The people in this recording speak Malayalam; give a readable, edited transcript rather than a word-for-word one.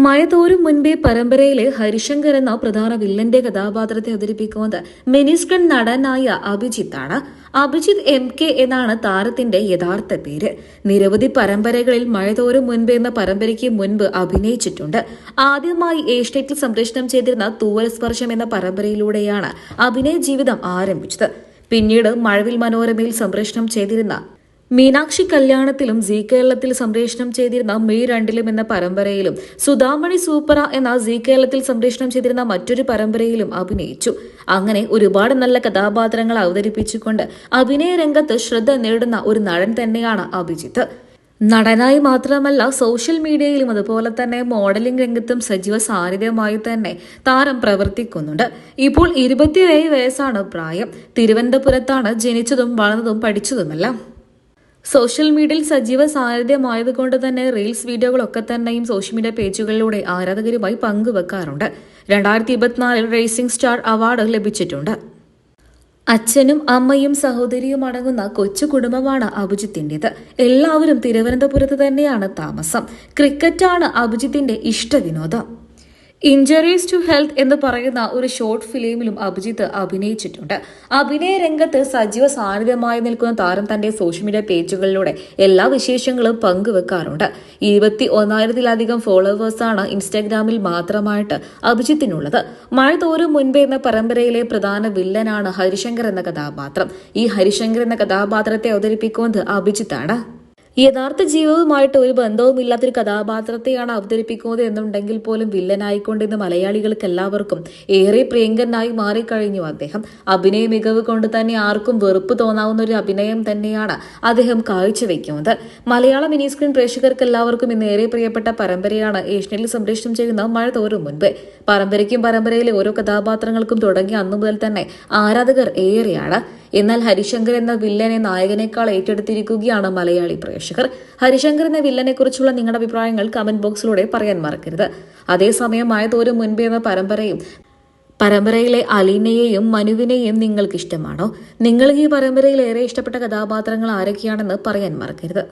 മഴ തോരും മുൻപേ പരമ്പരയിലെ ഹരിശങ്കർ എന്ന പ്രധാന വില്ലന്റെ കഥാപാത്രത്തെ അവതരിപ്പിക്കുന്നത് മിനി സ്ക്രീൻ നടനായ അഭിജിത്താണ്. അഭിജിത്ത് MK എന്നാണ് താരത്തിന്റെ യഥാർത്ഥ പേര്. നിരവധി പരമ്പരകളിൽ മഴ തോരും മുൻപ് എന്ന പരമ്പരയ്ക്ക് മുൻപ് അഭിനയിച്ചിട്ടുണ്ട്. ആദ്യമായി ഏഷ്യാനെറ്റിൽ സംപ്രേഷണം ചെയ്തിരുന്ന തൂവൽ സ്പർശം എന്ന പരമ്പരയിലൂടെയാണ് അഭിനയ ജീവിതം ആരംഭിച്ചത്. പിന്നീട് മഴവിൽ മനോരമയിൽ സംപ്രേഷണം ചെയ്തിരുന്ന മീനാക്ഷി കല്യാണത്തിലും സീ കേരളത്തിൽ സംപ്രേഷണം ചെയ്തിരുന്ന മെയ് 2 എന്ന പരമ്പരയിലും സുധാമണി സൂപ്പറ എന്ന സീ കേരളത്തിൽ സംപ്രേഷണം ചെയ്തിരുന്ന മറ്റൊരു പരമ്പരയിലും അഭിനയിച്ചു. അങ്ങനെ ഒരുപാട് നല്ല കഥാപാത്രങ്ങൾ അവതരിപ്പിച്ചുകൊണ്ട് അഭിനയ രംഗത്ത് ശ്രദ്ധ നേടുന്ന ഒരു നടൻ തന്നെയാണ് അഭിജിത്ത്. നടനായി മാത്രമല്ല സോഷ്യൽ മീഡിയയിലും അതുപോലെ തന്നെ മോഡലിംഗ് രംഗത്തും സജീവ സാന്നിധ്യമായി തന്നെ താരം പ്രവർത്തിക്കുന്നുണ്ട്. ഇപ്പോൾ 27 വയസ്സാണ് പ്രായം. തിരുവനന്തപുരത്താണ് ജനിച്ചതും വളർന്നതും പഠിച്ചതുമെല്ലാം. സോഷ്യൽ മീഡിയയിൽ സജീവ സാന്നിധ്യമായതുകൊണ്ട് തന്നെ റീൽസ് വീഡിയോകളൊക്കെ തന്നെയും സോഷ്യൽ മീഡിയ പേജുകളിലൂടെ ആരാധകരുമായി പങ്കുവെക്കാറുണ്ട്. 2024 റേസിംഗ് സ്റ്റാർ അവാർഡ് ലഭിച്ചിട്ടുണ്ട്. അച്ഛനും അമ്മയും സഹോദരിയും അടങ്ങുന്ന കൊച്ചു കുടുംബമാണ് അഭിജിത്തിന്റേത്. എല്ലാവരും തിരുവനന്തപുരത്ത് തന്നെയാണ് താമസം. ക്രിക്കറ്റാണ് അഭിജിത്തിന്റെ ഇഷ്ടവിനോദം. ഇഞ്ചറീസ് ടു ഹെൽത്ത് എന്ന് പറയുന്ന ഒരു ഷോർട്ട് ഫിലിമിലും അഭിജിത്ത് അഭിനയിച്ചിട്ടുണ്ട്. അഭിനയ രംഗത്ത് സജീവ സാന്നിധ്യമായി നിൽക്കുന്ന താരം തന്റെ സോഷ്യൽ മീഡിയ പേജുകളിലൂടെ എല്ലാ വിശേഷങ്ങളും പങ്കുവെക്കാറുണ്ട്. 21,000-ലധികം ഫോളോവേഴ്സാണ് ഇൻസ്റ്റാഗ്രാമിൽ മാത്രമായിട്ട് അഭിജിത്തിനുള്ളത്. മഴ തോരും മുൻപേ എന്ന പരമ്പരയിലെ പ്രധാന വില്ലനാണ് ഹരിശങ്കർ എന്ന കഥാപാത്രം. ഈ ഹരിശങ്കർ എന്ന കഥാപാത്രത്തെ അവതരിപ്പിക്കുന്നത് അഭിജിത്താണ്. യഥാർത്ഥ ജീവിതവുമായിട്ട് ഒരു ബന്ധവുമില്ലാത്തൊരു കഥാപാത്രത്തെയാണ് അവതരിപ്പിക്കുന്നത് എന്നുണ്ടെങ്കിൽ പോലും വില്ലനായിക്കൊണ്ടിരുന്ന മലയാളികൾക്ക് എല്ലാവർക്കും ഏറെ പ്രിയങ്കരനായി മാറിക്കഴിഞ്ഞു അദ്ദേഹം. അഭിനയ മികവ് കൊണ്ട് തന്നെ ആർക്കും വെറുപ്പ് തോന്നാവുന്ന ഒരു അഭിനയം തന്നെയാണ് അദ്ദേഹം കാഴ്ചവെക്കുന്നത്. മലയാള മിനി സ്ക്രീൻ പ്രേക്ഷകർക്ക് എല്ലാവർക്കും ഇന്ന് ഏറെ പ്രിയപ്പെട്ട പരമ്പരയാണ് ഏഷ്യാനെറ്റിൽ സംപ്രേഷണം ചെയ്യുന്ന മഴ തോരും മുൻപ്. പരമ്പരയിലെ ഓരോ കഥാപാത്രങ്ങൾക്കും തുടങ്ങിയ അന്നു മുതൽ തന്നെ ആരാധകർ ഏറെയാണ്. എന്നാൽ ഹരിശങ്കർ എന്ന വില്ലനെ നായകനേക്കാൾ ഏറ്റെടുത്തിരിക്കുകയാണ് മലയാളി പ്രേക്ഷകർ. ഹരിശങ്കർ എന്ന വില്ലനെ കുറിച്ചുള്ള നിങ്ങളുടെ അഭിപ്രായങ്ങൾ കമന്റ് ബോക്സിലൂടെ പറയാൻ മറക്കരുത്. അതേസമയം മഴ തോരും മുൻപേ എന്ന പരമ്പരയിലെ അലീനയെയും മനുവിനെയും നിങ്ങൾക്ക് ഇഷ്ടമാണോ? നിങ്ങൾ ഈ പരമ്പരയിൽ ഏറെ ഇഷ്ടപ്പെട്ട കഥാപാത്രങ്ങൾ ആരൊക്കെയാണെന്ന് പറയാൻ മറക്കരുത്.